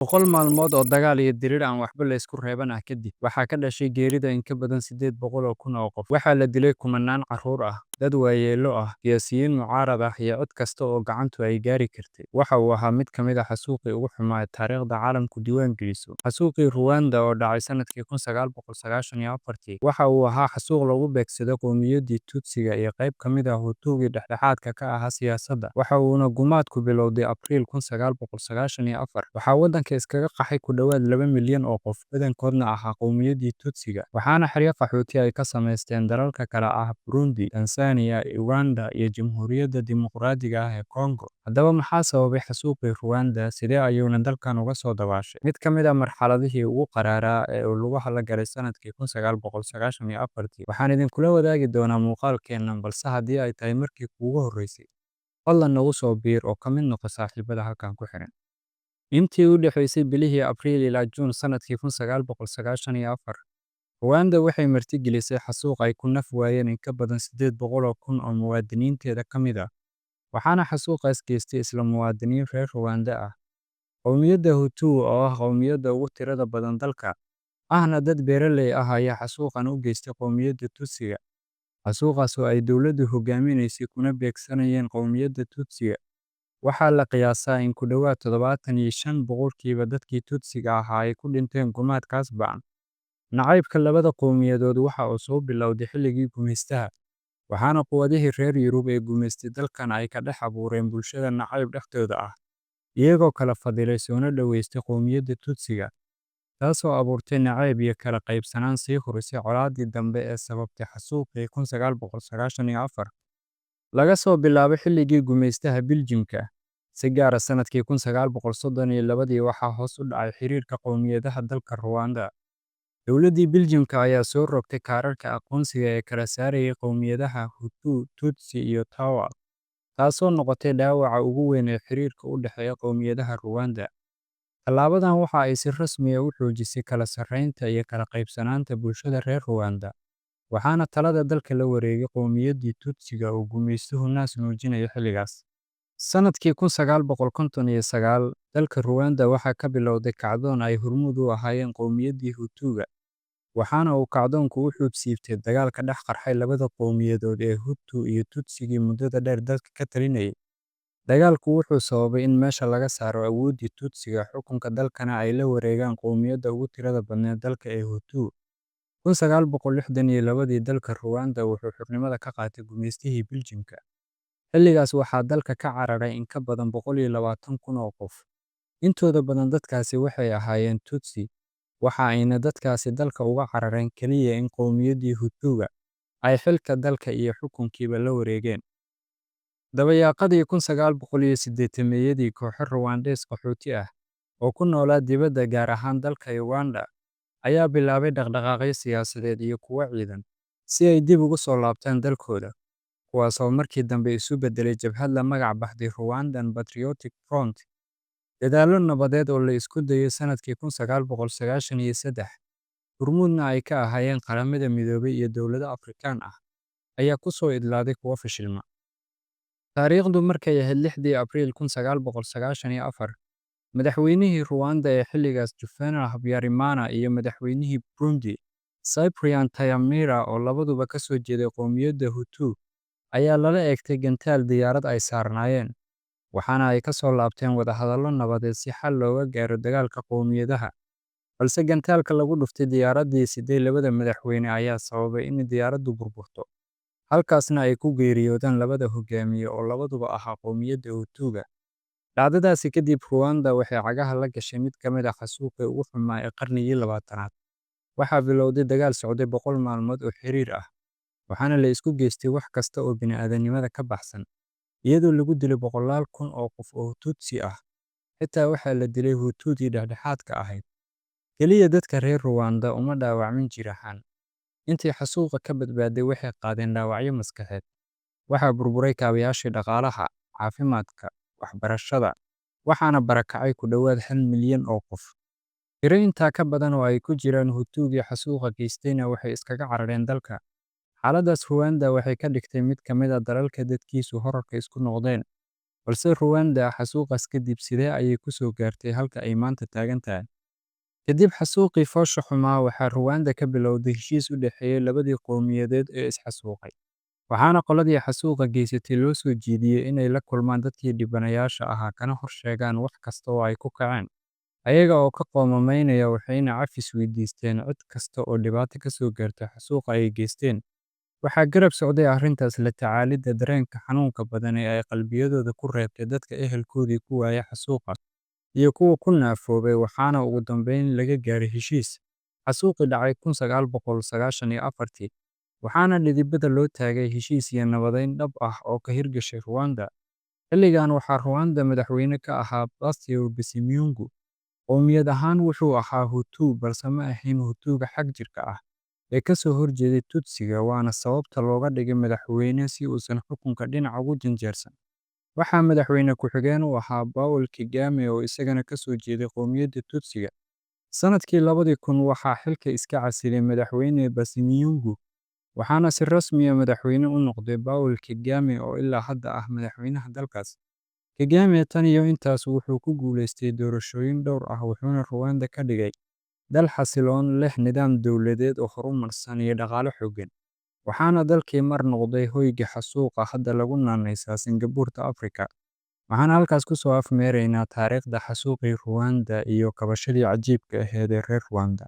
Boqol maalmood oo dagaal iyo diriir aan waxba la isku reeban ah kadib, waxaa ka dhashay geerida in ka badan 800 oo kun oo qof. Waxaa la dilay kumanaan carruur ah, dad waayeello ah, siyaasiyiin mucaarad ah iyo cod kasta oo gacantu ay gaari kartay. Waxa uu ahaa mid ka mid ah xasuuqii ugu xumaa ee taariikhda caalamku diiwaan geliso. Xasuuqii Rwanda oo dhacay sanadkii 1994, waxa uu ahaa xasuuq lagu beegsaday qowmiyaddii Tutsiga iyo qayb ka mid ah Hutu-gii dhexdhexaadka ka ahaa siyaasadda. Waxa uuna gumaadku bilowday Abriil 1994. Waxaa waddanka iskaga qaxay ku dhowaad 2 milyan oo qof, badankoodna ahaa qowmiyaddii Tutsiga, waxaana xeryo qaxooti ay ka samaysteen dalalka kala ah Burundi, Tansaaniya, Uganda iyo Jamhuuriyadda Dimuqraadiga ah ee Kongo. Haddaba maxaa sababay xasuuqii Rwanda? Sidee ayuuna dalkan uga soo dabaashay? Mid ka mid ah marxaladihii ugu qaraaraa ee uu lugaha la galay sanadkii 1994, waxaan idinkula wadaagi doonaa muuqaalkeennan, balse haddii ay tahay markii kuugu horreysay, fadlan nagu soo biir oo ka mid noqo saaxiibada halkan ku xiran. Intii u dhaxaysay bilihii Abriil ilaa Juun sanadkii 1994, Rwanda waxay martigelisay xasuuq ay ku naf waayeen in ka badan 800 oo kun oo muwaadiniinteeda ka mid ah, waxaana xasuuqaas geystay isla muwaadiniin reer Rwanda ah. Qowmiyadda Hutu oo ah qowmiyadda ugu tirada badan dalka, ahna dad beeraley ah ayaa xasuuqan u geystay qowmiyadda Tutsiga. Xasuuqaas oo ay dowladdu hogaaminaysay kuna beegsanayeen qowmiyadda Tutsiga, waxaa la qiyaasaa in ku dhowaad 75 boqolkiiba dadkii Tutsiga ahaa ay ku dhinteen gumaadkaas ba'an. Nacaybka labada qowmiyadood waxa uu soo bilowday xilligii gumeystaha, waxaana quwadihii reer Yurub ee gumeystay dalkan ay ka dhex abuureen bulshada nacayb dhexdooda ah, iyagoo kala fadilay soona dhoweystay qowmiyadda Tutsiga, taasoo abuurtay nacayb iyo kala qaybsanaan sii hurisay colaaddii dambe ee sababtay xasuuqii 1994. Laga soo bilaabo xilligii gumeystaha Biljimka, si gaar ah sanadkii 1932, waxaa hoos u dhacay xiriirka qowmiyadaha dalka Rwanda. Dowladdii Biljimka ayaa soo rogtay kaararka aqoonsiga ee kala saarayay qowmiyadaha Hutu, Tutsi iyo Twa, taasoo noqotay dhaawaca ugu weyn ee xiriirka u dhexeeya qowmiyadaha Rwanda. Tallaabadan waxa ay si rasmi ah u xoojisay kala sarreynta iyo kala qaybsanaanta bulshada reer Rwanda, waxaana talada dalka la wareegay qowmiyaddii Tutsiga oo gumeystuhu naas nuujinayay xilligaas. Sanadkii 1959, dalka Rwanda waxaa ka bilowday kacdoon ay hormuud u ahaayeen qowmiyaddii Hutu-ga, waxaana uu kacdoonku u xuubsiibtay dagaal ka dhex qarxay labada qowmiyadood ee Hutu iyo Tutsigii muddada dheer dalka ka talinayay. Dagaalku wuxuu sababay in meesha laga saaro awooddii Tutsiga, xukunka dalkana ay la wareegaan qowmiyadda ugu tirada badneed dalka ee Hutu. 1962, dalka Rwanda wuxuu xornimada ka qaatay gumeystihii Biljimka. Xilligaas waxaa dalka ka cararay in ka badan 120 kun oo qof. Intooda badan dadkaasi waxay ahaayeen Tutsi, waxa ayna dadkaasi dalka uga carareen kaliya in qowmiyaddii Hutu-ga ay xilka dalka iyo xukunkiiba la wareegeen. Dabayaaqadii 1980-yadii, kooxo Rwandees qaxooti ah oo ku noolaa dibadda, gaar ahaan dalka Uganda, ayaa bilaabay dhaqdhaqaaqyo siyaasadeed iyo kuwo ciidan si ay dib ugu soo laabtaan dalkooda, kuwaasoo markii dambe isu beddelay jabhad la magac baxday Rwandan Patriotic Front. Dadaallo nabadeed oo la isku dayay sanadkii 1993, hormuudna ay ka ahaayeen Qaramada Midoobay iyo dowlado Afrikaan ah, ayaa ku soo idlaaday kuwo fashilma. Taariikhdu markay ahayd 6dii Abriil 1994, madaxweynihii Rwanda ee xilligaas Juvenal Habyarimana iyo madaxweynihii Burundi Cyprien Ntaryamira, oo labaduba ka soo jeeday qowmiyadda Hutu, ayaa lala eegtay gantaal diyaarad ay saarnaayeen, waxaana ay ka soo laabteen wadahadallo nabadeed si xal looga gaaro dagaalka qowmiyadaha. Balse gantaalka lagu dhuftay diyaaraddii siday labada madaxweyne ayaa sababay in diyaaraddu burburto, halkaasna ay ku geeriyoodaan labada hogaamiye oo labaduba ahaa qowmiyadda Hutu-ga. Dhacdadaasi kadib, Rwanda waxay cagaha la gashay mid ka mid ah xasuuqii ugu xumaa ee qarnigii 20aad. Waxaa bilowday dagaal socday 100 maalmood oo xiriir ah, waxaana la isku geystay wax kasta oo bini'aadanimada ka baxsan, iyadoo lagu dilay boqolaal kun oo qof oo Tutsi ah. Xitaa waxaa la dilay Hutu-dii dhexdhexaadka ahayd. Kaliya dadka reer Rwanda uma dhaawacmin jir ahaan. Intii xasuuqa ka badbaaday waxay qaadeen dhaawacyo maskaxeed. Waxaa burburay kaabayaashii dhaqaalaha, caafimaadka, waxbarashada, waxaana barakacay ku dhowaad 1 milyan oo qof. Tiro intaa ka badan oo ay ku jiraan Hutu-gii xasuuqa geystayna waxay iskaga carareen dalka. Xaaladdaas Rwanda waxay ka dhigtay mid ka mid ah dalalka dadkiisu horarka isku noqdeen. Balse Rwanda xasuuqaas kadib sidee ayay ku soo gaartay halka ay maanta taagan tahay? Kadib xasuuqii foosha xumaa, waxaa Rwanda ka bilowday heshiis u dhexeeyay labadii qowmiyadeed ee is-xasuuqay, waxaana qoladii xasuuqa geysatay loo soo jeediyay inay la kulmaan dadkii dhibanayaasha ahaa kana horsheegaan wax kasta oo ay ku kaceen. Ayaga oo ka qoomamaynaya, waxayna cafis weydiisteen cid kasta oo dhibaato ka soo gaartay xasuuqa ay geysteen. Waxaa garab socday arrintaas la tacaalidda dareenka xanuunka badan ee ay qalbiyadooda ku reebtay dadka ehelkoodii ku waayay xasuuqa iyo kuwa ku naafoobay, waxaana ugu dambeyn laga gaaray heshiis. Xasuuqii dhacay 1994, waxaana dhidibada loo taagay heshiis iyo nabadeyn dhab ah oo ka hirgashay Rwanda. Xilligan waxaa Rwanda madaxweyne ka ahaa Patient Bizimungu. Qowmiyad ahaan wuxuu ahaa Hutu, balse ma ahayn Hutuga xagjirka ah ee ka soo horjeeday Tutsiga, waana sababta looga dhigay madaxweyne si uusan xukunka dhinac ugu janjeersan. Waxaa madaxweyne ku-xigeen u ahaa Paul Kagame oo isagana ka soo jeeday qowmiyadda Tutsiga. Sanadkii 2000 waxaa xilka iska casilay madaxweyne Bizimungu, waxaana si rasmi ah madaxweyne u noqday Paul Kagame oo ilaa hadda ah madaxweynaha dalkaas. Kagame tan iyo intaas wuxuu ku guuleystay doorashooyin dhowr ah, wuxuuna Rwanda ka dhigay dal xasiloon, leh nidaam dowladeed oo horumarsan iyo dhaqaale xooggan. Waxaana dalkii mar noqday hoyga xasuuqa hadda lagu naanaysaa Singapore-ta Afrika. Waxaan halkaas ku soo afmeeraynaa taariikhda xasuuqii Rwanda iyo kabashadii cajiibka ahayd ee reer Rwanda.